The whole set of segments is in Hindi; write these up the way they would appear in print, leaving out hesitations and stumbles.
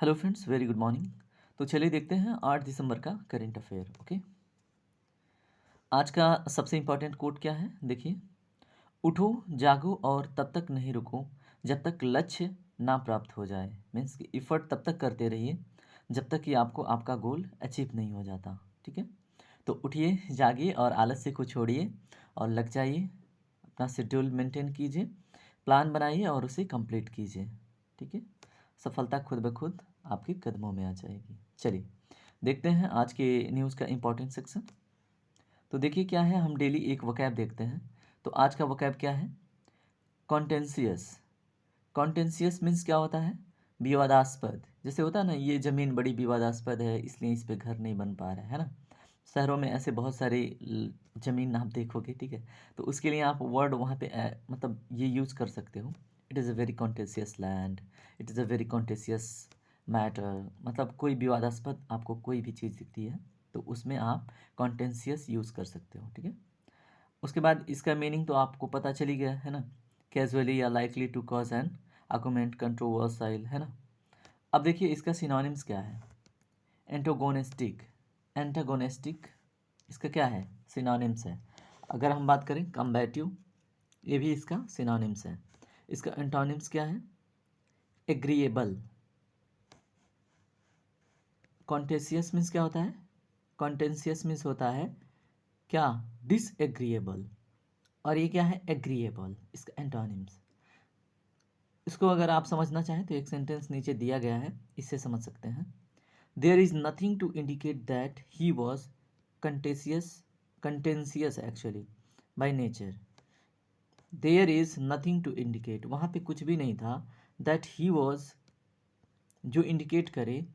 Hello friends, very good morning. तो चलिए देखते हैं 8 दिसंबर का करेंट अफेयर। ओके, आज का सबसे इम्पोर्टेंट कोट क्या है, देखिए। उठो, जागो और तब तक नहीं रुको जब तक लक्ष्य ना प्राप्त हो जाए। मीन्स कि इफ़र्ट तब तक करते रहिए जब तक कि आपको आपका गोल अचीव नहीं हो जाता। ठीक है, तो उठिए, जागिए और आलस्य को छोड़िए और लग जाइए। अपना शेड्यूल मेंटेन कीजिए, प्लान बनाइए और उसे कंप्लीट कीजिए। ठीक है, सफलता खुद ब खुद आपके कदमों में आ जाएगी। चलिए देखते हैं आज के न्यूज़ का इम्पोर्टेंट सेक्शन। तो देखिए क्या है, हम डेली एक वकैब देखते हैं। तो आज का वकैब क्या है, कॉन्टेंशियस। कॉन्टेंशियस मीन्स क्या होता है, विवादास्पद। जैसे होता है ना, ये ज़मीन बड़ी विवादास्पद है इसलिए इस पे घर नहीं बन पा रहा है ना। शहरों में ऐसे बहुत सारे ज़मीन आप देखोगे। ठीक है, तो उसके लिए आप वर्ड वहाँ पे मतलब ये यूज़ कर सकते हो। It is a very contentious land, it is a very contentious matter. मतलब कोई विवादास्पद आपको कोई भी चीज़ दिखती है तो उसमें आप कॉन्टेंशियस यूज़ कर सकते हो। ठीक है, उसके बाद इसका मीनिंग तो आपको पता चली गया है ना, कैजुअली या likely to cause an argument, controversial, है ना। अब देखिए इसका सिनोनिम्स क्या है, एंटागोनिस्टिक। एंटागोनिस्टिक इसका क्या है, सिनोनिम्स है। अगर हम बात करें कम्बैटिव, ये भी इसका सिनोनिम्स है। इसका एंटोनिम्स क्या है, एग्रीएबल। कॉन्टेंशियस मीन्स क्या होता है, कॉन्टेंशियस मीन्स होता है क्या, डिसएग्रीएबल। और ये क्या है, एग्रीएबल, इसका एंटोनिम्स। इसको अगर आप समझना चाहें तो एक सेंटेंस नीचे दिया गया है, इससे समझ सकते हैं। There is nothing to indicate that he was contentious actually by nature. There is nothing to indicate, वहाँ पे कुछ भी नहीं था, दैट ही वॉज, जो इंडिकेट करे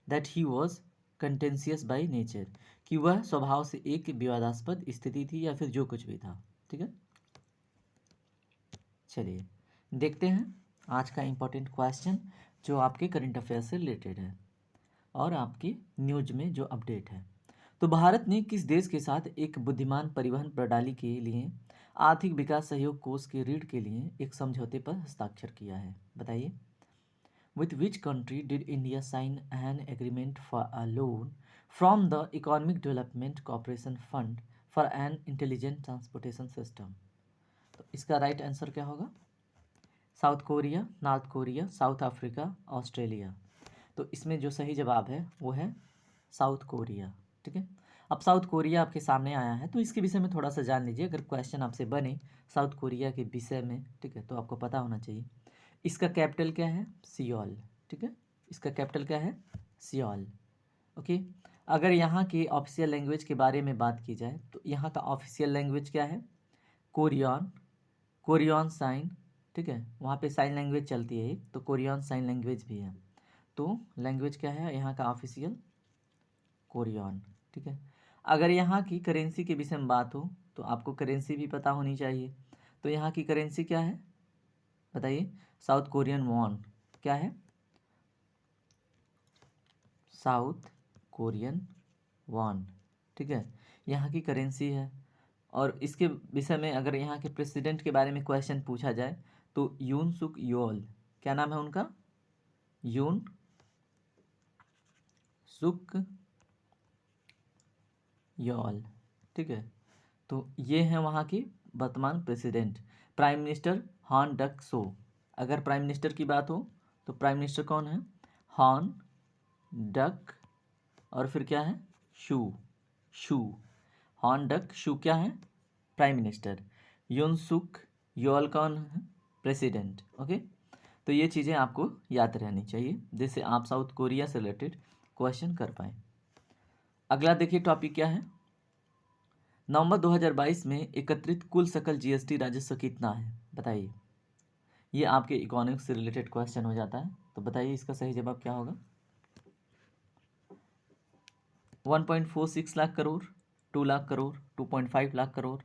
that he was contentious by nature, कि वह स्वभाव से एक विवादास्पद स्थिति थी या फिर जो कुछ भी था। ठीक है, चलिए देखते हैं आज का इम्पोर्टेंट क्वेश्चन जो आपके करंट अफेयर से रिलेटेड है और आपकी न्यूज में जो अपडेट है। तो भारत ने किस देश के साथ एक बुद्धिमान परिवहन प्रणाली के लिए आर्थिक विकास सहयोग कोष के ऋण के लिए एक समझौते पर हस्ताक्षर किया है, बताइए। With which country did India sign an agreement for a loan from the economic development cooperation fund for an intelligent transportation system. तो इसका राइट आंसर क्या होगा, South Korea, North Korea, South Africa, Australia. तो इसमें जो सही जवाब है वो है साउथ कोरिया। ठीक है, अब साउथ कोरिया आपके सामने आया है तो इसके विषय में थोड़ा सा जान लीजिए। अगर क्वेश्चन आपसे बने साउथ कोरिया के विषय में, ठीक है, तो आपको पता होना चाहिए। इसका कैपिटल क्या है, सियोल। ठीक है, इसका कैपिटल क्या है, सियोल। ओके, अगर यहाँ की ऑफिशियल लैंग्वेज के बारे में बात की जाए तो यहाँ का ऑफिशियल लैंग्वेज क्या है, कोरियन, कोरियन साइन। ठीक है, वहाँ पे साइन लैंग्वेज चलती है एक, तो कोरियन साइन लैंग्वेज भी है। तो लैंग्वेज क्या है यहाँ का ऑफिशियल, कोरियन। ठीक है, अगर यहाँ की करेंसी के विषय में बात हो तो आपको करेंसी भी पता होनी चाहिए। तो यहाँ की करेंसी क्या है, बताइए, साउथ कोरियन वॉन। क्या है, साउथ कोरियन वॉन। ठीक है, यहाँ की करेंसी है। और इसके विषय में अगर यहाँ के प्रेसिडेंट के बारे में क्वेश्चन पूछा जाए तो यून सुक योल, क्या नाम है उनका, यून सुक योल। ठीक है, तो ये हैं वहाँ की वर्तमान president. Prime minister Han Duck Soo. अगर प्राइम मिनिस्टर की बात हो तो प्राइम मिनिस्टर कौन है, हॉन डक, और फिर क्या है, शू, शू, हॉन डक शू क्या है, प्राइम मिनिस्टर। युनसुक योल कौन है, प्रेसिडेंट। ओके, तो ये चीज़ें आपको याद रहनी चाहिए जिससे आप साउथ कोरिया से रिलेटेड क्वेश्चन कर पाएँ। अगला देखिए टॉपिक क्या है, नवंबर 2022 में एकत्रित कुल सकल जीएसटी राजस्व कितना है, बताइए। ये आपके इकोनॉमिक्स से रिलेटेड क्वेश्चन हो जाता है, तो बताइए इसका सही जवाब क्या होगा। 1.46 लाख करोड़, 2 लाख करोड़, 2.5 लाख करोड़,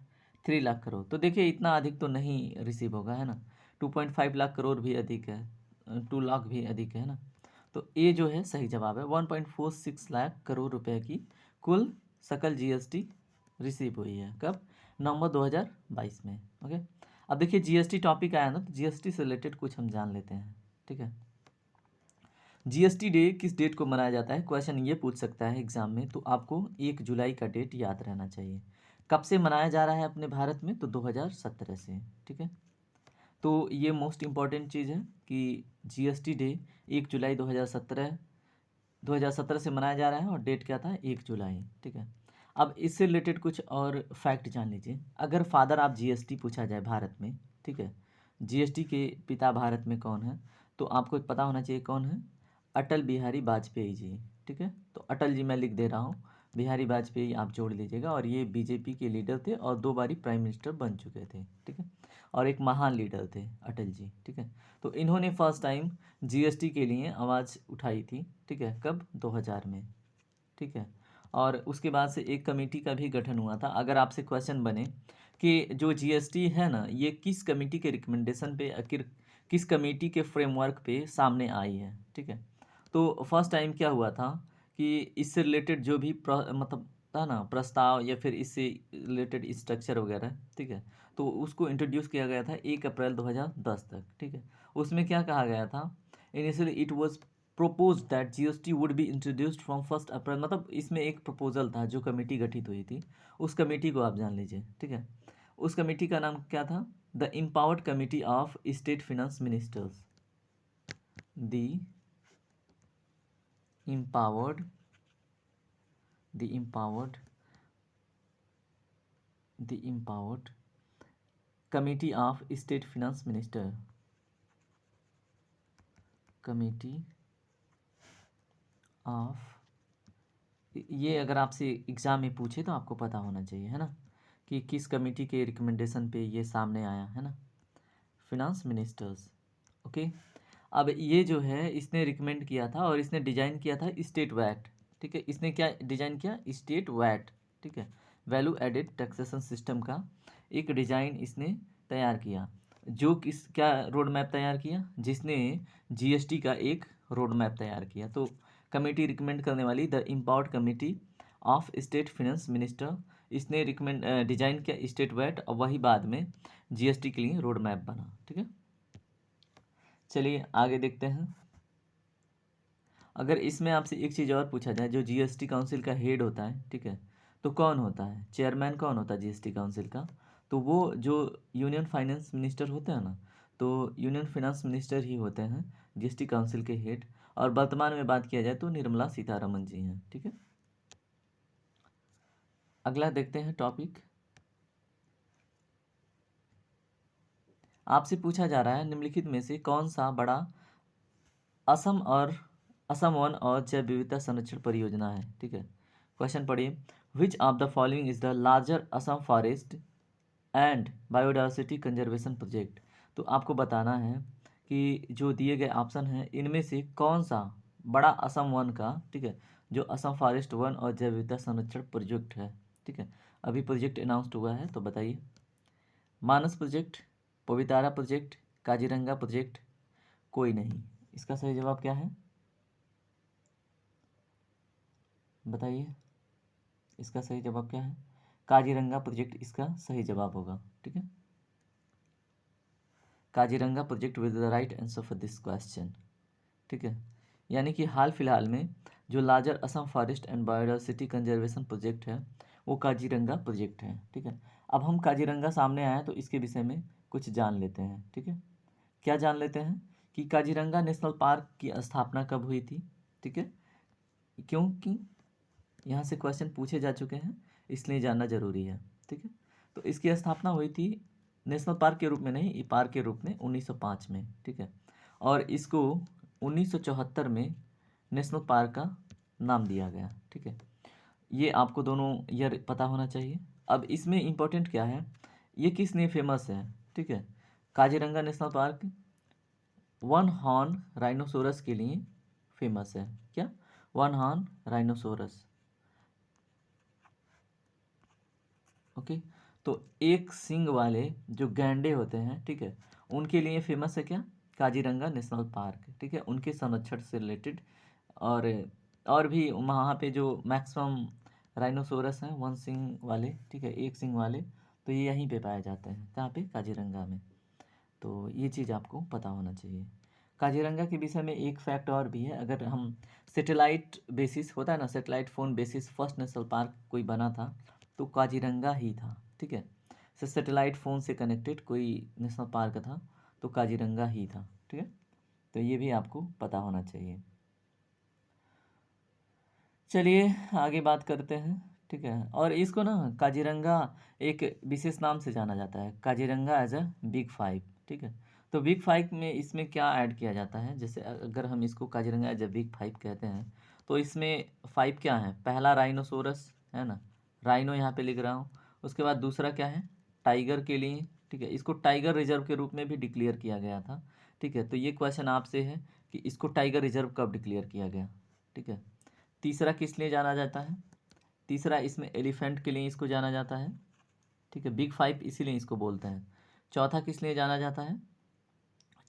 3 लाख करोड़। तो देखिए इतना अधिक तो नहीं रिसीव होगा, है ना। 2.5 लाख करोड़ भी अधिक है, 2 लाख भी अधिक है ना। तो ये जो है सही जवाब है, 1.46 लाख करोड़ रुपए की कुल सकल जीएसटी रिसीव हुई है। कब, नवंबर 2022 में। ओके, अब देखिए जीएसटी टॉपिक आया ना, तो जीएसटी से रिलेटेड कुछ हम जान लेते हैं। ठीक है, जीएसटी डे किस डेट को मनाया जाता है? क्वेश्चन ये पूछ सकता है एग्जाम में, तो आपको 1 जुलाई का डेट याद रहना चाहिए। कब से मनाया जा रहा है अपने भारत में? तो 2017 से। ठीक है, तो ये मोस्ट इम्पॉर्टेंट चीज़ है कि जीएसटी डे 1 जुलाई 2017 से मनाया जा रहा है और डेट क्या था? 1 जुलाई। ठीक है, अब इससे रिलेटेड कुछ और फैक्ट जान लीजिए। अगर फादर ऑफ जीएसटी पूछा जाए भारत में, ठीक है, जीएसटी के पिता भारत में कौन है, तो आपको पता होना चाहिए कौन है। अटल बिहारी वाजपेयी जी। ठीक है, तो अटल जी मैं लिख दे रहा हूँ, बिहारी वाजपेयी आप जोड़ लीजिएगा। और ये बीजेपी के लीडर थे और 2 बारी प्राइम मिनिस्टर बन चुके थे। ठीक है, और एक महान लीडर थे अटल जी। ठीक है, तो इन्होंने फर्स्ट टाइम जीएसटी के लिए आवाज़ उठाई थी। ठीक है, कब? 2000 में। ठीक है, और उसके बाद से एक कमेटी का भी गठन हुआ था। अगर आपसे क्वेश्चन बने कि जो जीएसटी है ना, ये किस कमेटी के रिकमेंडेशन पे, आखिर किस कमेटी के फ्रेमवर्क पे सामने आई है? ठीक है, तो फर्स्ट टाइम क्या हुआ था कि इससे रिलेटेड जो भी मतलब था ना प्रस्ताव या फिर इससे रिलेटेड स्ट्रक्चर वगैरह, ठीक है, तो उसको इंट्रोड्यूस किया गया था 1 अप्रैल 2010 तक। ठीक है, उसमें क्या कहा गया था? Initially it was propose that GST would be introduced from 1 अप्रैल, मतलब इसमें एक प्रपोजल था, जो कमेटी गठित हुई थी उस कमेटी को आप जान लीजिए। ठीक है, उस कमेटी का नाम क्या था? The empowered committee of state finance ministers. The empowered the empowered the empowered committee of state finance minister, committee of, ये अगर आपसे एग्ज़ाम में पूछे तो आपको पता होना चाहिए, है ना, कि किस कमेटी के रिकमेंडेशन पे ये सामने आया है ना, फिनांस मिनिस्टर्स। ओके, अब ये जो है इसने रिकमेंड किया था और इसने डिजाइन किया था स्टेट वैट। ठीक है, इसने क्या डिजाइन किया? State VAT. ठीक है, वैल्यू एडेड टैक्सेशन सिस्टम का एक डिजाइन इसने तैयार किया। जो किस क्या रोड मैप तैयार किया? जिसने जीएसटी का एक रोड मैप तैयार किया। तो कमेटी रिकमेंड करने वाली the empowered committee of state finance minister, इसने रिकमेंड डिजाइन किया स्टेट वैट और वही बाद में जीएसटी के लिए रोड मैप बना। ठीक है, चलिए आगे देखते हैं। अगर इसमें आपसे एक चीज़ और पूछा जाए, जो जीएसटी काउंसिल का हेड होता है, ठीक है, तो कौन होता है? चेयरमैन कौन होता है जीएसटी काउंसिल का? तो वो जो यूनियन फाइनेंस मिनिस्टर होते हैं ना, तो यूनियन फाइनेंस मिनिस्टर ही होते हैं जीएसटी काउंसिल के हेड। और वर्तमान में बात किया जाए तो निर्मला सीतारमन जी हैं। ठीक है, अगला देखते हैं टॉपिक। आपसे पूछा जा रहा है निम्नलिखित में से कौन सा बड़ा असम वन और जैव विविधता संरक्षण परियोजना है? ठीक है, क्वेश्चन पढ़िए। Which of the following is the larger Assam forest and biodiversity conservation project? तो आपको बताना है कि जो दिए गए ऑप्शन हैं इनमें से कौन सा बड़ा असम वन का, ठीक है, जो असम फॉरेस्ट वन और जैव विविधता संरक्षण प्रोजेक्ट है, ठीक है, अभी प्रोजेक्ट अनाउंस्ड हुआ है, तो बताइए। मानस प्रोजेक्ट, पवितारा प्रोजेक्ट, काजीरंगा प्रोजेक्ट, कोई नहीं। इसका सही जवाब क्या है? बताइए, इसका सही जवाब क्या है? काजीरंगा प्रोजेक्ट इसका सही जवाब होगा। ठीक है, Kaziranga project with the right answer for this question. ठीक है, यानी कि हाल फिलहाल में जो larger Assam forest and biodiversity conservation project है वो काजीरंगा प्रोजेक्ट है। ठीक है, अब हम काजीरंगा सामने आए तो इसके विषय में कुछ जान लेते हैं। ठीक है, क्या जान लेते हैं कि काजीरंगा नेशनल पार्क की स्थापना कब हुई थी? ठीक है, क्योंकि यहाँ से क्वेश्चन पूछे जा चुके हैं, इसलिए जानना जरूरी है। ठीक है, तो इसकी स्थापना हुई थी नेशनल पार्क के रूप में नहीं, ये पार्क के रूप में 1905 में। ठीक है, और इसको 1974 में नेशनल पार्क का नाम दिया गया। ठीक है, ये आपको दोनों ईयर पता होना चाहिए। अब इसमें इम्पोर्टेंट क्या है, ये किस लिए फेमस है? ठीक है, Kaziranga national park one horn rhinoceros के लिए फेमस है। क्या? One horn rhinoceros. ओके, तो एक सींग वाले जो गैंडे होते हैं, ठीक है, उनके लिए फेमस है क्या? Kaziranga national park. ठीक है, उनके संरक्षण से रिलेटेड। और और भी वहाँ पे जो मैक्सिमम राइनोसोरस हैं वन सींग वाले, ठीक है, एक सींग वाले, तो ये यहीं पे पाए जाते हैं। कहाँ पे? काजीरंगा में। तो ये चीज़ आपको पता होना चाहिए। काजीरंगा के विषय में एक फैक्ट और भी है। अगर हम सैटेलाइट बेसिस होता है ना, satellite phone basis first national park कोई बना था तो काजीरंगा ही था, ठीक है। सैटेलाइट फ़ोन से कनेक्टेड कोई नेशनल पार्क था तो काजीरंगा ही था, ठीक है। तो ये भी आपको पता होना चाहिए। चलिए आगे बात करते हैं, ठीक है। और इसको ना काजीरंगा एक विशेष नाम से जाना जाता है, Kaziranga as a big five, ठीक है। तो बिग फाइव में इसमें क्या ऐड किया जाता है, जैसे अगर हम इसको Kaziranga as a big five कहते हैं तो इसमें फाइव क्या है, पहला राइनोसोरस है ना, राइनो यहाँ पे लिख रहा हूँ। उसके बाद दूसरा क्या है, टाइगर के लिए, ठीक है। इसको टाइगर रिजर्व के रूप में भी डिक्लेयर किया गया था, ठीक है। तो ये क्वेश्चन आपसे है कि इसको टाइगर रिजर्व कब डिक्लेयर किया गया, ठीक है। तीसरा किस लिए जाना जाता है, तीसरा इसमें एलिफेंट के लिए इसको जाना जाता है, ठीक है। बिग फाइव इसीलिए इसको बोलते हैं। चौथा किस लिए जाना जाता है,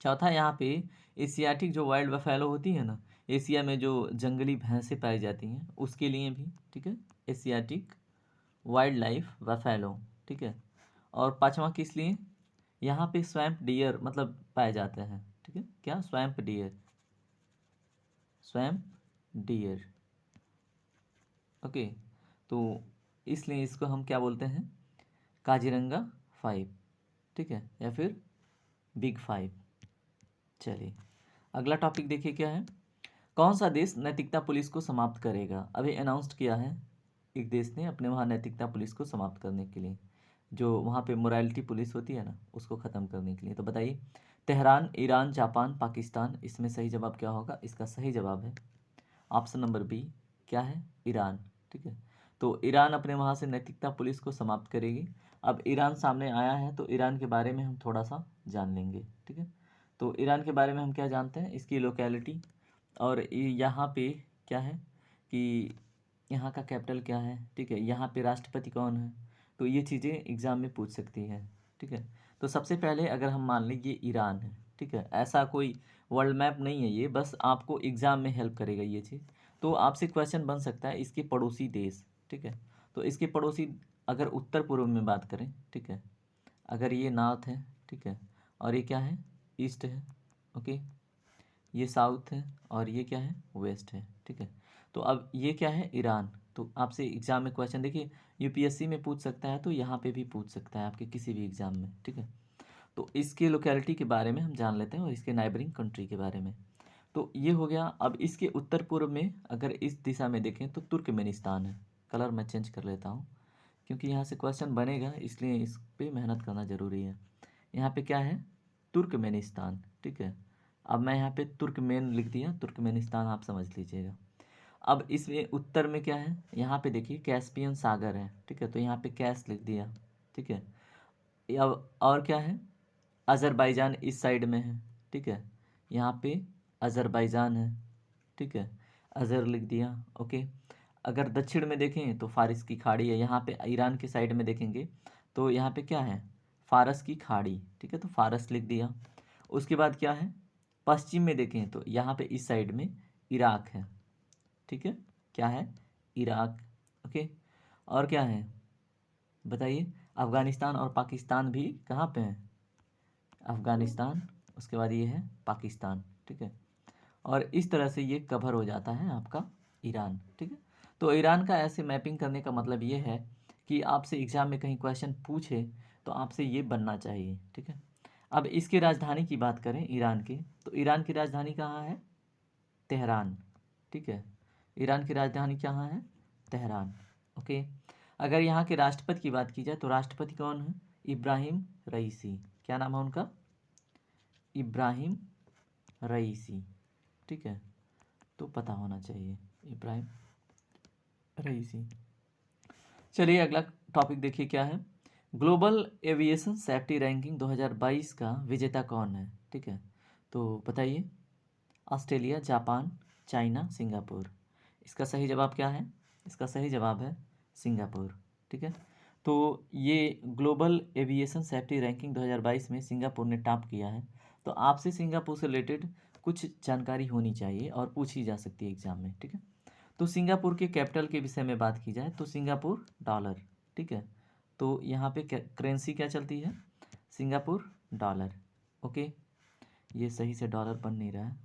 चौथा यहाँ पे एशियाटिक जो वाइल्ड बफेलो होती है ना, एशिया में जो जंगली भैंसें पाई जाती हैं उसके लिए भी, ठीक है, एशियाटिक वाइल्ड लाइफ बफेलो, ठीक है। और पांचवा किस लिए, यहाँ पे स्वैम्प डियर मतलब पाए जाते हैं, ठीक है। क्या, swamp dear, swamp dear, okay. तो इसलिए इसको हम क्या बोलते हैं, काजीरंगा फाइव, ठीक है, या फिर बिग फाइव। चलिए अगला टॉपिक देखिए क्या है, कौन सा देश नैतिकता पुलिस को समाप्त करेगा। अभी अनाउंस्ड किया है एक देश ने अपने वहाँ नैतिकता पुलिस को समाप्त करने के लिए, जो वहाँ पे मोरालिटी पुलिस होती है ना उसको ख़त्म करने के लिए। तो बताइए, तेहरान, ईरान, जापान, पाकिस्तान, इसमें सही जवाब क्या होगा। इसका सही जवाब है ऑप्शन नंबर बी, क्या है, ईरान, ठीक है। तो ईरान अपने वहाँ से नैतिकता पुलिस को समाप्त करेगी। अब ईरान सामने आया है तो ईरान के बारे में हम थोड़ा सा जान लेंगे, ठीक है। तो ईरान के बारे में हम क्या जानते हैं, इसकी लोकेलिटी, और यहाँ पे क्या है कि यहाँ का कैपिटल क्या है, ठीक है, यहाँ पे राष्ट्रपति कौन है। तो ये चीज़ें एग्ज़ाम में पूछ सकती हैं, ठीक है। तो सबसे पहले अगर हम मान लें ये ईरान है, ठीक है, ऐसा कोई वर्ल्ड मैप नहीं है ये, बस आपको एग्ज़ाम में हेल्प करेगा ये चीज़। तो आपसे क्वेश्चन बन सकता है इसके पड़ोसी देश, ठीक है। तो इसके पड़ोसी अगर उत्तर पूर्व में बात करें, ठीक है, अगर ये नॉर्थ है, ठीक है, और ये क्या है, ईस्ट है, ओके, ये साउथ है और ये क्या है, वेस्ट है, ठीक है। तो अब ये क्या है, ईरान। तो आपसे एग्ज़ाम में क्वेश्चन देखिए यूपीएससी में पूछ सकता है तो यहाँ पे भी पूछ सकता है आपके किसी भी एग्ज़ाम में, ठीक है। तो इसके लोकेलिटी के बारे में हम जान लेते हैं और इसके नाइबरिंग कंट्री के बारे में। तो ये हो गया। अब इसके उत्तर पूर्व में अगर इस दिशा में देखें तो तुर्कमेनिस्तान है। कलर मैं चेंज कर लेता हूँ क्योंकि यहाँ से क्वेश्चन बनेगा, इसलिए इस पर मेहनत करना ज़रूरी है। यहाँ पे क्या है, तुर्कमेनिस्तान, ठीक है। अब मैं यहाँ पे तुर्कमेन लिख दिया, तुर्कमेनिस्तान आप समझ लीजिएगा। अब इसमें उत्तर में क्या है, यहाँ पे देखिए कैस्पियन सागर है, ठीक है, तो यहाँ पे कैस लिख दिया, ठीक है। अब और क्या है, अज़रबैजान इस साइड में है, ठीक है, यहाँ पे अज़रबैजान है, ठीक है, अज़र लिख दिया, ओके। अगर दक्षिण में देखें तो फारिस की खाड़ी है, यहाँ पे ईरान के साइड में देखेंगे तो यहाँ पे क्या है, फारस की खाड़ी, ठीक है, तो फारस लिख दिया। उसके बाद क्या है, पश्चिम में देखें तो यहाँ पे इस साइड में इराक है, ठीक है, क्या है, इराक, ओके। और क्या है बताइए, अफ़गानिस्तान और पाकिस्तान भी कहाँ पे हैं, अफ़गानिस्तान, उसके बाद ये है पाकिस्तान, ठीक है। और इस तरह से ये कवर हो जाता है आपका ईरान, ठीक है। तो ईरान का ऐसे मैपिंग करने का मतलब ये है कि आपसे एग्ज़ाम में कहीं क्वेश्चन पूछे तो आपसे ये बनना चाहिए, ठीक है। अब इसकी राजधानी की बात करें ईरान की, तो ईरान की राजधानी कहाँ है, तेहरान, ठीक है। ईरान की राजधानी कहाँ है, तेहरान, ओके। अगर यहाँ के राष्ट्रपति की बात की जाए तो राष्ट्रपति कौन है, इब्राहिम रईसी, क्या नाम है उनका, इब्राहिम रईसी, ठीक है। तो पता होना चाहिए इब्राहिम रईसी। चलिए अगला टॉपिक देखिए क्या है, ग्लोबल एविएशन सेफ्टी रैंकिंग 2022 का विजेता कौन है, ठीक है। तो बताइए, ऑस्ट्रेलिया, जापान, चाइना, सिंगापुर। इसका सही जवाब क्या है, इसका सही जवाब है सिंगापुर, ठीक है। तो ये ग्लोबल एविएशन सेफ्टी रैंकिंग 2022 में सिंगापुर ने टॉप किया है। तो आपसे सिंगापुर से रिलेटेड कुछ जानकारी होनी चाहिए और पूछी जा सकती है एग्जाम में, ठीक है। तो सिंगापुर के कैपिटल के विषय में बात की जाए तो सिंगापुर डॉलर, ठीक है। तो यहाँ पे करेंसी क्या चलती है, सिंगापुर डॉलर, ओके। ये सही से डॉलर बन नहीं रहा है।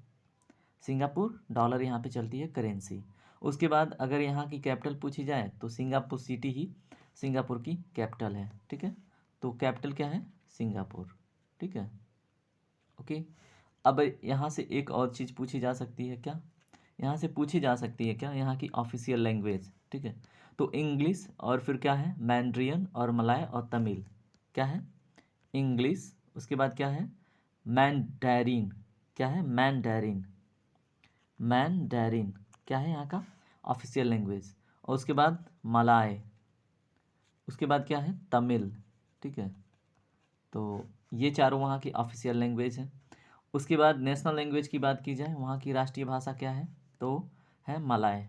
सिंगापुर डॉलर यहाँ पे चलती है करेंसी। उसके बाद अगर यहाँ की कैपिटल पूछी जाए तो सिंगापुर सिटी ही सिंगापुर की कैपिटल है, ठीक है। तो कैपिटल क्या है? सिंगापुर, ठीक है। ओके, अब यहाँ से एक और चीज़ पूछी जा सकती है क्या? यहाँ से पूछी जा सकती है क्या यहाँ की ऑफिशियल लैंग्वेज, ठीक है। तो इंग्लिश और फिर क्या है? मैंड्रियन और मलाय और तमिल। क्या है? इंग्लिश, उसके बाद क्या है? मैंडेरिन। क्या है? मैंडेरिन। मैंडेरिन क्या है यहाँ का ऑफिशियल लैंग्वेज। और उसके बाद मलाय, उसके बाद क्या है? तमिल, ठीक है। तो ये चारों वहाँ की ऑफिशियल लैंग्वेज है। उसके बाद नेशनल लैंग्वेज की बात की जाए, वहाँ की राष्ट्रीय भाषा क्या है? तो है मलाय।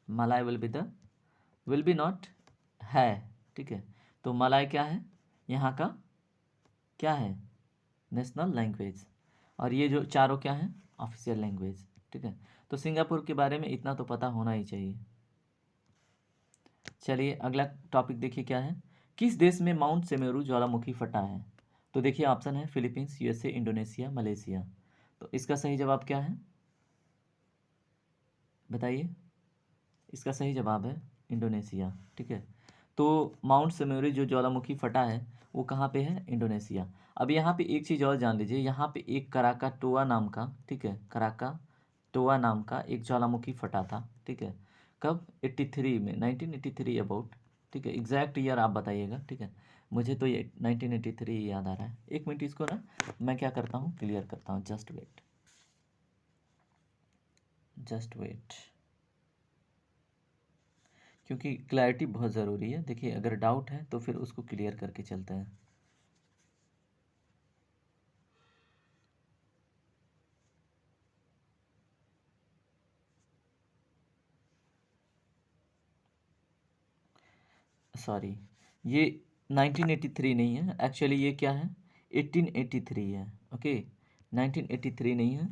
मलाय विल बी नॉट है, ठीक है। तो मलाय क्या है यहाँ का? क्या है? National language. और ये जो चारों क्या है? ऑफिशियल लैंग्वेज, ठीक है। तो सिंगापुर के बारे में इतना तो पता होना ही चाहिए। चलिए अगला टॉपिक देखिए क्या है। किस देश में माउंट सेमेरू ज्वालामुखी फटा है? तो देखिए ऑप्शन है फिलीपींस, यूएसए, इंडोनेशिया, मलेशिया। तो इसका सही जवाब क्या है? बताइए। इसका सही जवाब है इंडोनेशिया, ठीक है। तो माउंट सेमेरू जो ज्वालामुखी फटा है वो कहाँ पे है? इंडोनेशिया। अब यहाँ पे एक चीज़ और जान लीजिए, यहाँ पे एक कराकाटोआ नाम का, ठीक है, कराकाटोआ नाम का एक ज्वालामुखी फटा था, ठीक है। कब? 83 में, 1983 अबाउट, ठीक है। एग्जैक्ट ईयर आप बताइएगा, ठीक है। मुझे तो ये 1983 याद आ रहा है। एक मिनट, इसको ना मैं क्या करता हूँ, क्लियर करता हूँ। जस्ट वेट, जस्ट वेट, क्योंकि क्लैरिटी बहुत ज़रूरी है। देखिए अगर डाउट है तो फिर उसको क्लियर करके चलते हैं। सॉरी, ये 1983 नहीं है, एक्चुअली ये क्या है? 1883 है, ओके। 1983 नहीं है,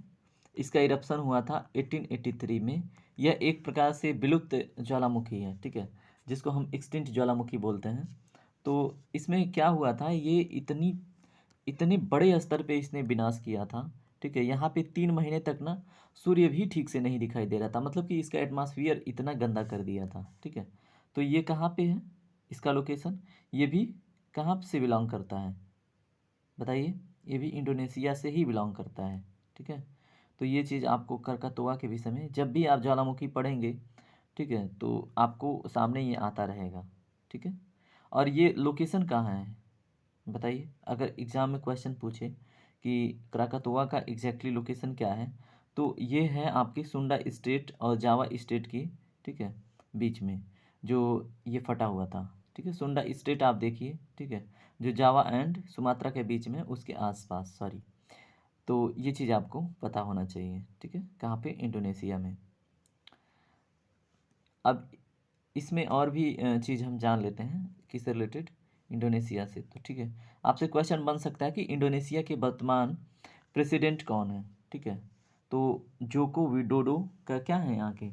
इसका इरप्शन हुआ था 1883 में। यह एक प्रकार से विलुप्त ज्वालामुखी है, ठीक है, जिसको हम एक्सटिंक्ट ज्वालामुखी बोलते हैं। तो इसमें क्या हुआ था, ये इतनी इतने बड़े स्तर पे इसने विनाश किया था, ठीक है। यहाँ पे 3 महीने तक ना सूर्य भी ठीक से नहीं दिखाई दे रहा था, मतलब कि इसका एटमॉस्फेयर इतना गंदा कर दिया था, ठीक है। तो ये कहाँ पे है इसका लोकेशन? ये भी कहाँ से बिलोंग करता है बताइए? ये भी इंडोनेशिया से ही बिलोंग करता है, ठीक है। तो ये चीज़ आपको करकातोआ के विषय में जब भी आप ज्वालामुखी पढ़ेंगे, ठीक है, तो आपको सामने ये आता रहेगा, ठीक है। और ये लोकेशन कहाँ है बताइए? अगर एग्ज़ाम में क्वेश्चन पूछे कि क्राकातोआ का एग्जैक्टली लोकेशन क्या है, तो ये है आपके सुंडा स्टेट और जावा स्टेट की, ठीक है, बीच में जो ये फटा हुआ था, ठीक है। सुंडा स्टेट आप देखिए, ठीक है, जो जावा एंड सुमात्रा के बीच में, उसके आसपास, सॉरी। तो ये चीज़ आपको पता होना चाहिए, ठीक है, कहाँ पे? इंडोनेशिया में। अब इसमें और भी चीज़ हम जान लेते हैं किससे रिलेटेड? इंडोनेशिया से। तो ठीक है, आपसे क्वेश्चन बन सकता है कि इंडोनेशिया के वर्तमान प्रेसिडेंट कौन है, ठीक है। तो जोको विडोडो का क्या है यहाँ के?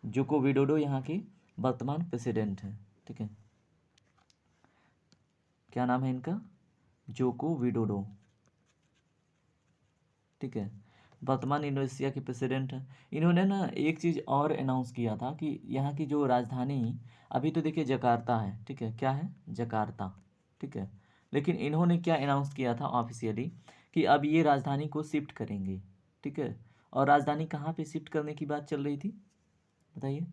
जोको विडोडो यहाँ के वर्तमान प्रेसिडेंट हैं, ठीक है। क्या नाम है इनका? जोको विडोडो, ठीक है, वर्तमान इंडोनेशिया के प्रेसिडेंट हैं। इन्होंने ना एक चीज़ और अनाउंस किया था कि यहाँ की जो राजधानी, अभी तो देखिए जकार्ता है, ठीक है, क्या है? जकार्ता, ठीक है। लेकिन इन्होंने क्या अनाउंस किया था ऑफिशियली कि अब ये राजधानी को शिफ्ट करेंगे, ठीक है। और राजधानी कहाँ पे शिफ्ट करने की बात चल रही थी बताइए?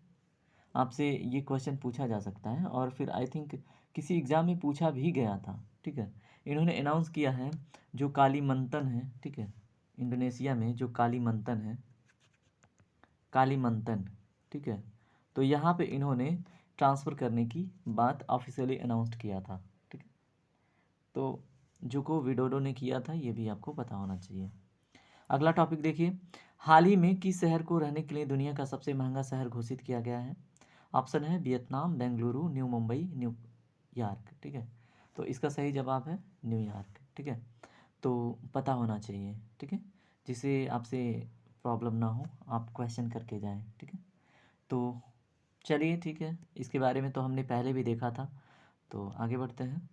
आपसे ये क्वेश्चन पूछा जा सकता है और फिर आई थिंक किसी एग्ज़ाम में पूछा भी गया था, ठीक है। इन्होंने अनाउंस किया है जो कालीमंतन है, ठीक है, इंडोनेशिया में जो कालीमंतन है, कालीमंतन, ठीक है, तो यहाँ पे इन्होंने ट्रांसफ़र करने की बात ऑफिशियली अनाउंस्ड किया था, ठीक है। तो जोको विडोडो ने किया था, ये भी आपको पता होना चाहिए। अगला टॉपिक देखिए, हाल ही में किस शहर को रहने के लिए दुनिया का सबसे महंगा शहर घोषित किया गया है? ऑप्शन है Vietnam, Bengaluru, new Mumbai, New York, ठीक है। तो इसका सही जवाब है न्यूयॉर्क, ठीक है। तो पता होना चाहिए, ठीक है, जिससे आपसे प्रॉब्लम ना हो, आप क्वेश्चन करके जाएं, ठीक है। तो चलिए ठीक है, इसके बारे में तो हमने पहले भी देखा था, तो आगे बढ़ते हैं।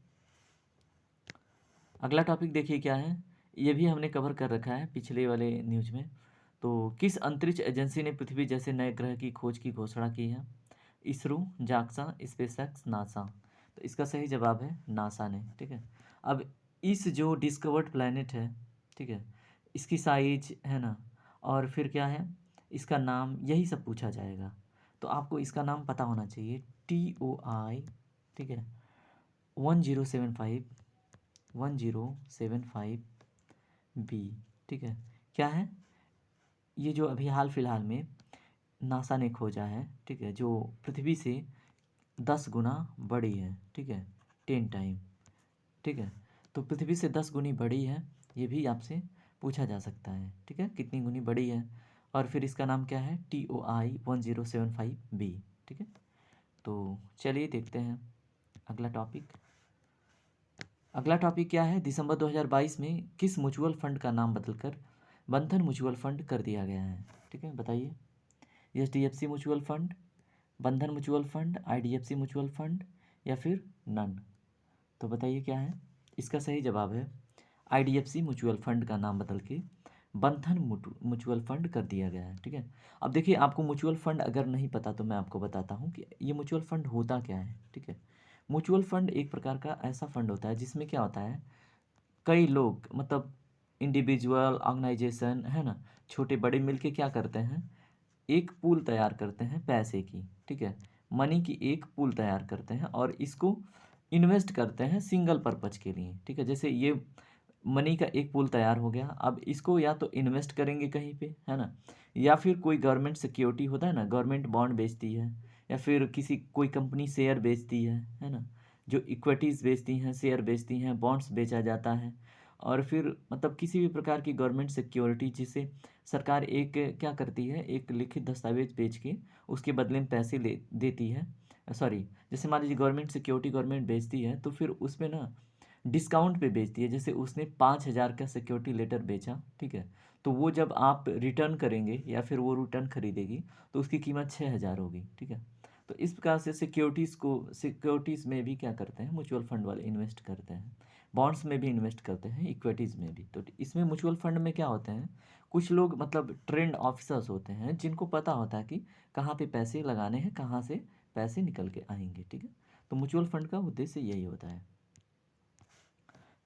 अगला टॉपिक देखिए क्या है, ये भी हमने कवर कर रखा है पिछले वाले न्यूज में। तो किस अंतरिक्ष एजेंसी ने पृथ्वी जैसे नए ग्रह की खोज की घोषणा की है? ISRO, JAXA, SpaceX, NASA. तो इसका सही जवाब है नासा ने, ठीक है। अब इस जो डिस्कवर्ड प्लैनेट है, ठीक है, इसकी साइज है ना, और फिर क्या है इसका नाम, यही सब पूछा जाएगा। तो आपको इसका नाम पता होना चाहिए, TOI, ठीक है, 1075 बी, ठीक है। क्या है ये जो अभी हाल फिलहाल में नासा ने खोजा है, ठीक है, जो पृथ्वी से 10 गुना बड़ी है, ठीक है, 10 टाइम, ठीक है। तो पृथ्वी से 10 गुनी बड़ी है, ये भी आपसे पूछा जा सकता है, ठीक है, कितनी गुनी बड़ी है। और फिर इसका नाम क्या है, TOI 1075 बी, ठीक है। तो चलिए देखते हैं अगला टॉपिक। अगला टॉपिक क्या है, दिसंबर 2022 में किस म्यूचुअल फंड का नाम बदलकर बंधन म्यूचुअल फंड कर दिया गया है, ठीक है, बताइए। HDFC म्यूचुअल फंड, बंधन mutual fund, IDFC mutual fund, या फिर नन। तो बताइए क्या है इसका सही जवाब है IDFC म्यूचुअल फंड का नाम बदल के बंधन म्यूचुअल फंड कर दिया गया है, ठीक है। अब देखिए, आपको म्यूचुअल फंड अगर नहीं पता तो मैं आपको बताता हूँ कि ये म्यूचुअल फंड होता क्या है, ठीक है। म्यूचुअल फंड एक प्रकार का ऐसा फंड होता है जिसमें क्या होता है, कई लोग मतलब इंडिविजुअल, ऑर्गेनाइजेशन, है ना, छोटे बड़े मिलके क्या करते हैं, एक पूल तैयार करते हैं पैसे की, ठीक है, मनी की एक पूल तैयार करते हैं और इसको इन्वेस्ट करते हैं सिंगल पर्पज के लिए, ठीक है। जैसे ये मनी का एक पूल तैयार हो गया, अब इसको या तो इन्वेस्ट करेंगे कहीं पे, है ना, या फिर कोई गवर्नमेंट सिक्योरिटी होता है ना, गवर्नमेंट बॉन्ड बेचती है, या फिर किसी कोई कंपनी शेयर बेचती है ना, जो इक्विटीज़ बेचती हैं, शेयर बेचती हैं, बॉन्ड्स बेचा जाता है। और फिर मतलब किसी भी प्रकार की गवर्नमेंट सिक्योरिटी जिसे सरकार एक क्या करती है, एक लिखित दस्तावेज बेच के उसके बदले में पैसे ले देती है, सॉरी, जैसे मान लीजिए गवर्नमेंट सिक्योरिटी गवर्नमेंट बेचती है तो फिर उसमें ना डिस्काउंट पे बेचती है। जैसे उसने 5,000 का सिक्योरिटी लेटर बेचा, ठीक है, तो वो जब आप रिटर्न करेंगे या फिर वो रिटर्न खरीदेगी तो उसकी कीमत 6,000 होगी, ठीक है। तो इस प्रकार से सिक्योरिटीज़ में भी क्या करते हैं म्यूचुअल फंड वाले इन्वेस्ट करते हैं, बॉन्ड्स में भी इन्वेस्ट करते हैं, इक्विटीज़ में भी। तो इसमें म्यूचुअल फंड में क्या होते हैं, कुछ लोग मतलब ट्रेंड ऑफिसर्स होते हैं जिनको पता होता है कि कहाँ पे पैसे लगाने हैं, कहाँ से पैसे निकल के आएंगे, ठीक है। तो म्यूचुअल फंड का उद्देश्य यही होता है।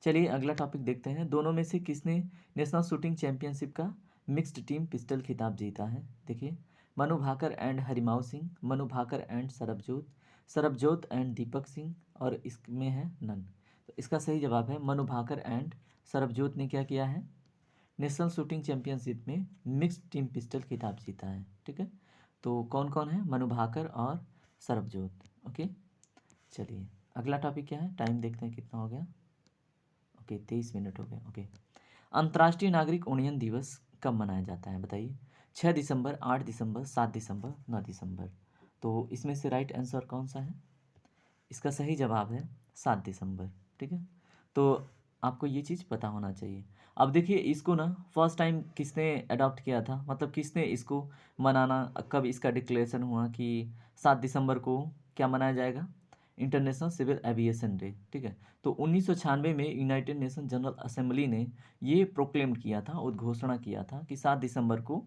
चलिए अगला टॉपिक देखते हैं, दोनों में से किसने नेशनल शूटिंग चैंपियनशिप का मिक्स्ड टीम पिस्टल खिताब जीता है? देखिए, मनु भाकर एंड हरिमाऊ सिंह, मनु भाकर एंड सरबजोत, सरबजोत एंड दीपक सिंह, और इसमें है नन। तो इसका सही जवाब है मनु भाकर एंड सरबजोत ने क्या किया है, नेशनल शूटिंग चैंपियनशिप में मिक्स्ड टीम पिस्टल खिताब जीता है, ठीक है। तो कौन कौन है, मनु भाकर और सरबजोत, ओके। चलिए अगला टॉपिक क्या है, टाइम देखते हैं कितना हो गया, ओके 23 मिनट हो गए, ओके। अंतर्राष्ट्रीय नागरिक उड्डयन दिवस कब मनाया जाता है बताइए, 6 दिसंबर, 8 दिसंबर, 7 दिसंबर, 9 दिसंबर। तो इसमें से राइट आंसर कौन सा है, इसका सही जवाब है 7 दिसंबर, ठीक है। तो आपको ये चीज़ पता होना चाहिए। अब देखिए इसको ना फर्स्ट टाइम किसने अडॉप्ट किया था, मतलब किसने इसको मनाना, कब इसका डिक्लेरेशन हुआ कि 7 दिसंबर को क्या मनाया जाएगा, इंटरनेशनल सिविल एविएशन डे, ठीक है। तो 1996 में यूनाइटेड नेशन जनरल असेंबली ने ये प्रोक्लेम किया था, उद्घोषणा किया था कि 7 दिसंबर को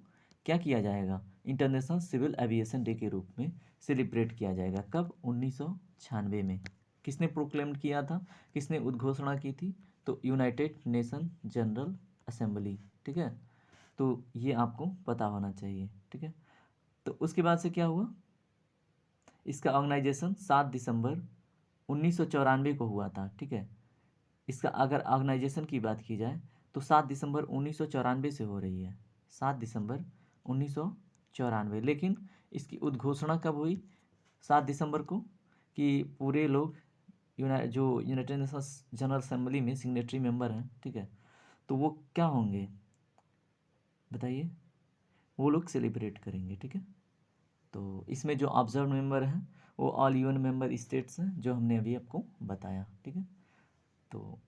क्या किया जाएगा, इंटरनेशनल सिविल एविएशन डे के रूप में सेलिब्रेट किया जाएगा। कब, 1996 में। किसने प्रोक्लेम किया था, किसने उद्घोषणा की थी, तो यूनाइटेड नेशन जनरल असेंबली, ठीक है। तो ये आपको पता होना चाहिए, ठीक है। तो उसके बाद से क्या हुआ, इसका ऑर्गेनाइजेशन 7 दिसंबर 1994 को हुआ था, ठीक है। इसका अगर ऑर्गेनाइजेशन की बात की जाए तो 7 दिसंबर 1994 से हो रही है, 7 दिसंबर 1994, लेकिन इसकी उद्घोषणा कब हुई, 7 दिसंबर को, कि पूरे लोग जो यूनाइटेड नेशंस जनरल असेंबली में सिग्नेटरी मेंबर हैं, ठीक है, तो वो क्या होंगे बताइए, वो लोग सेलिब्रेट करेंगे, ठीक है। तो इसमें जो ऑब्जर्व मेंबर हैं वो ऑल यूएन मेंबर स्टेट्स हैं, जो हमने अभी आपको बताया, ठीक है। तो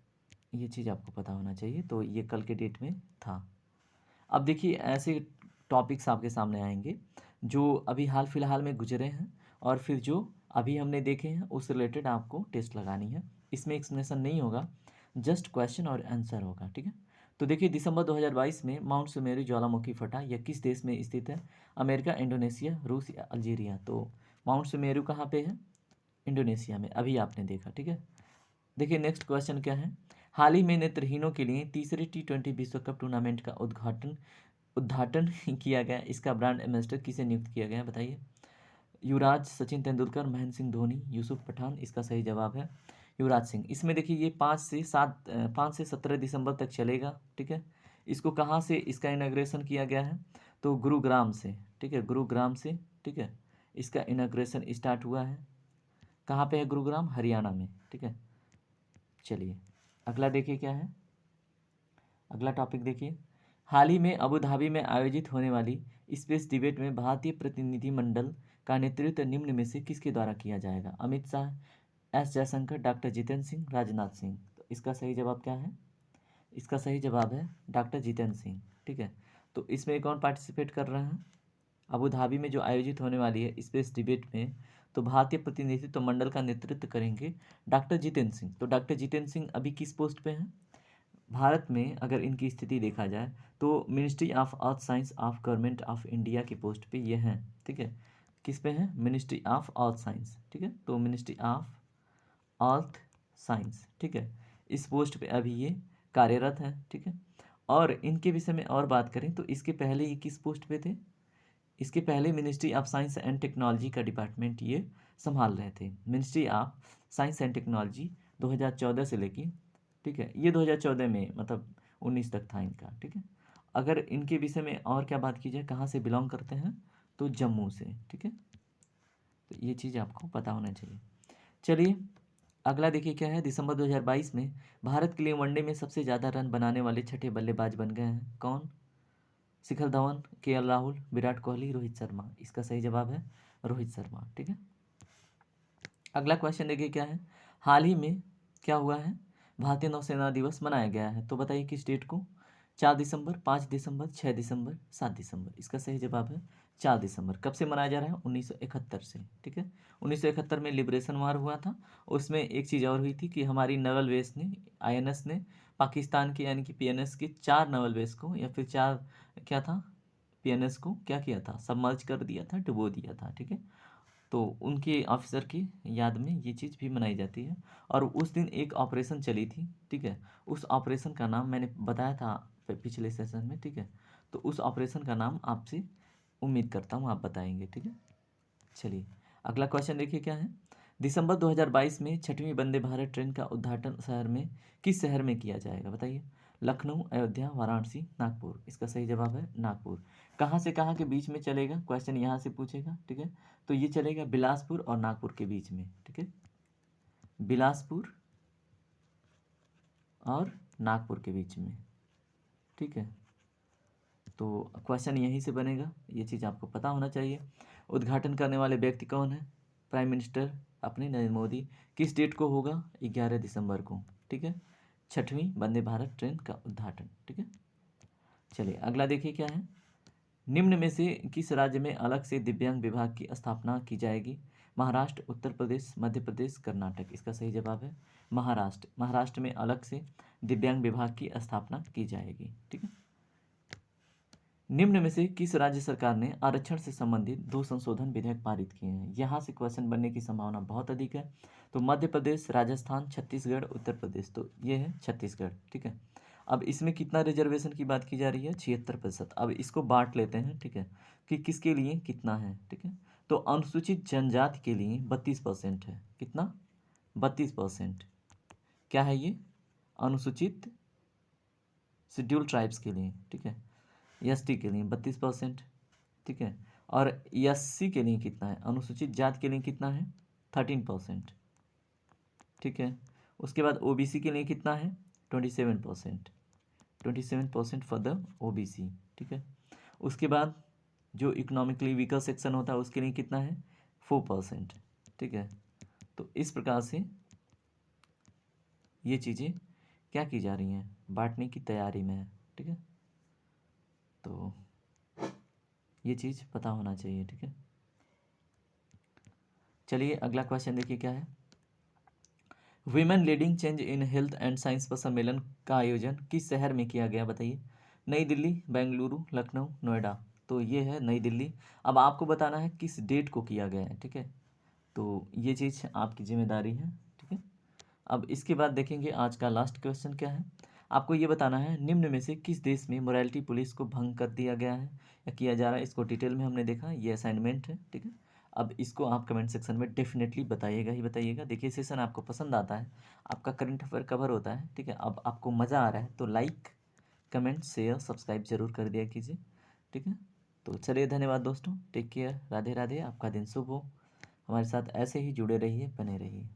ये चीज़ आपको पता होना चाहिए, तो ये कल के डेट में था। अब देखिए ऐसे टॉपिक्स आपके सामने आएंगे जो अभी हाल फिलहाल में गुजरे हैं, और फिर जो अभी हमने देखे हैं उस रिलेटेड आपको टेस्ट लगानी है। इसमें एक्सप्लेनेशन नहीं होगा, जस्ट क्वेश्चन और आंसर होगा, ठीक है। तो देखिए दिसंबर 2022 में माउंट सुमेरु ज्वालामुखी फटा, यह किस देश में स्थित है? अमेरिका, इंडोनेशिया, रूस या अल्जीरिया? तो माउंट सुमेरु कहाँ पे है? इंडोनेशिया में, अभी आपने देखा, ठीक है। देखिए नेक्स्ट क्वेश्चन क्या है? हाल ही में नेत्रहीनों के लिए तीसरे T20 विश्व कप टूर्नामेंट का उद्घाटन उद्घाटन किया गया, इसका ब्रांड एम्बेसडर किसे नियुक्त किया गया, बताइए। युवराज, सचिन तेंदुलकर, महेंद्र सिंह धोनी, यूसुफ पठान? इसका सही जवाब है युवराज सिंह। इसमें देखिए ये 5 से 17 दिसंबर तक चलेगा, ठीक है। इसको कहाँ से इसका इनाग्रेशन किया गया है? तो गुरुग्राम से, ठीक है, गुरुग्राम से, ठीक है। इसका इनाग्रेशन स्टार्ट हुआ है। कहाँ पे है गुरुग्राम? हरियाणा में, ठीक है। चलिए अगला देखिए क्या है, अगला टॉपिक देखिए। हाल ही में अबू धाबी में आयोजित होने वाली स्पेस डिबेट में भारतीय प्रतिनिधिमंडल का नेतृत्व निम्न में से किसके द्वारा किया जाएगा? Amit Shah, S Jaishankar, doctor Jitendra Singh, Rajnath Singh? तो इसका सही जवाब क्या है? इसका सही जवाब है डॉक्टर जितेंद्र सिंह, ठीक है। तो इसमें कौन पार्टिसिपेट कर रहे हैं? अबू धाबी में जो आयोजित होने वाली है स्पेस डिबेट में, तो भारतीय प्रतिनिधित्व मंडल का नेतृत्व करेंगे डॉक्टर जितेंद्र सिंह। तो डॉक्टर जितेंद्र सिंह अभी किस पोस्ट पे हैं? भारत में अगर इनकी स्थिति देखा जाए तो ministry of earth science of government of India के पोस्ट पे ये हैं, ठीक है। किस पे हैं? मिनिस्ट्री ऑफ अर्थ साइंस, ठीक है। तो मिनिस्ट्री ऑफ अर्थ साइंस, ठीक है, इस पोस्ट पे अभी ये कार्यरत हैं, ठीक है। और इनके विषय में और बात करें तो इसके पहले ये किस पोस्ट पे थे? इसके पहले ministry of science and technology का डिपार्टमेंट ये संभाल रहे थे। Ministry of science and technology 2014 से लेके, ठीक है, ये 2014 में मतलब 19 तक था इनका, ठीक है। अगर इनके विषय में और क्या बात की जाए, कहाँ से बिलोंग करते हैं, तो जम्मू से, ठीक है। तो ये चीज़ आपको पता होना चाहिए। चलिए अगला देखिए क्या है। दिसंबर 2022 में भारत के लिए वनडे में सबसे ज़्यादा रन बनाने वाले छठे बल्लेबाज बन गए हैं कौन? शिखर धवन, KL राहुल, विराट कोहली, रोहित शर्मा? इसका सही जवाब है रोहित शर्मा, ठीक है। अगला क्वेश्चन देखिए क्या है। हाल ही में क्या हुआ है? भारतीय नौसेना दिवस मनाया गया है, तो बताइए किस डेट को? 4 दिसंबर, 5 दिसंबर, 6 दिसंबर, 7 दिसंबर? इसका सही जवाब है 4 दिसंबर। कब से मनाया जा रहा है? 1971 से, ठीक है। 1971 में लिबरेशन वार हुआ था। उसमें एक चीज़ और हुई थी कि हमारी नवल बेस ने, INS ने पाकिस्तान के यानी कि PNS के 4 नवल बेस को, या फिर 4 क्या था, PNS को क्या किया था? सबमर्ज कर दिया था, डुबो दिया था, ठीक है। तो उनके ऑफिसर की याद में ये चीज़ भी मनाई जाती है। और उस दिन एक ऑपरेशन चली थी, ठीक है। उस ऑपरेशन का नाम मैंने बताया था पिछले सेशन में, ठीक है। तो उस ऑपरेशन का नाम आपसे उम्मीद करता हूँ आप बताएंगे, ठीक है। चलिए अगला क्वेश्चन देखिए क्या है। दिसंबर 2022 में छठवीं वंदे भारत ट्रेन का उद्घाटन किस शहर में किया जाएगा, बताइए। लखनऊ, अयोध्या, वाराणसी, नागपुर? इसका सही जवाब है नागपुर। कहाँ से कहाँ के बीच में चलेगा? क्वेश्चन यहाँ से पूछेगा, ठीक है। तो ये चलेगा बिलासपुर और नागपुर के बीच में, ठीक है। बिलासपुर और नागपुर के बीच में, ठीक है। तो क्वेश्चन यहीं से बनेगा, ये चीज़ आपको पता होना चाहिए। उद्घाटन करने वाले व्यक्ति कौन है? प्राइम मिनिस्टर अपने नरेंद्र मोदी। किस डेट को होगा? 11 दिसंबर को, ठीक है। छठवीं वंदे भारत ट्रेन का उद्घाटन, ठीक है। चलिए अगला देखिए क्या है। निम्न में से किस राज्य में अलग से दिव्यांग विभाग की स्थापना की जाएगी? महाराष्ट्र, उत्तर प्रदेश, मध्य प्रदेश, कर्नाटक? इसका सही जवाब है महाराष्ट्र। महाराष्ट्र में अलग से दिव्यांग विभाग की स्थापना की जाएगी, ठीक है। निम्न में से किस राज्य सरकार ने आरक्षण से संबंधित 2 संशोधन विधेयक पारित किए हैं? यहाँ से क्वेश्चन बनने की संभावना बहुत अधिक है। तो मध्य प्रदेश, राजस्थान, छत्तीसगढ़, उत्तर प्रदेश? तो ये है छत्तीसगढ़, ठीक है। अब इसमें कितना रिजर्वेशन की बात की जा रही है? 76%। अब इसको बांट लेते हैं, ठीक है, कि किसके लिए कितना है, ठीक है। तो अनुसूचित जनजाति के लिए 32% है। कितना? 32%। क्या है ये? अनुसूचित शेड्यूल ट्राइब्स के लिए, ठीक है। ST के लिए 32%, ठीक है। और SC के लिए कितना है? अनुसूचित जाति के लिए कितना है? 13%, ठीक है। उसके बाद OBC के लिए कितना है? 27%। 27% फॉर द OBC, ठीक है। उसके बाद जो इकोनॉमिकली वीकर सेक्शन होता है उसके लिए कितना है? 4%, ठीक है। तो इस प्रकार से ये चीज़ें क्या की जा रही हैं? बांटने की तैयारी में है, ठीक है। तो ये चीज़ पता होना चाहिए, ठीक है। चलिए अगला क्वेश्चन देखिए क्या है। Women leading change in health and science पर सम्मेलन का आयोजन किस शहर में किया गया बताइए। नई दिल्ली, बेंगलुरु, लखनऊ, नोएडा। तो ये है नई दिल्ली। अब आपको बताना है किस डेट को किया गया है, ठीक है। तो ये चीज़ आपकी जिम्मेदारी है, ठीक है। अब इसके बाद देखेंगे आज का लास्ट क्वेश्चन क्या है। आपको ये बताना है निम्न में से किस देश में मोरालिटी पुलिस को भंग कर दिया गया है या किया जा रहा है। इसको डिटेल में हमने देखा, ये असाइनमेंट है, ठीक है। अब इसको आप कमेंट सेक्शन में डेफिनेटली बताइएगा ही बताइएगा। देखिए सेशन आपको पसंद आता है, आपका करंट अफेयर कवर होता है, ठीक है। अब आपको मज़ा आ रहा है तो लाइक, कमेंट, शेयर, सब्सक्राइब जरूर कर दिया कीजिए, ठीक है। तो चलिए, धन्यवाद दोस्तों, टेक केयर, राधे राधे, आपका दिन शुभ हो। हमारे साथ ऐसे ही जुड़े रहिए, बने रहिए।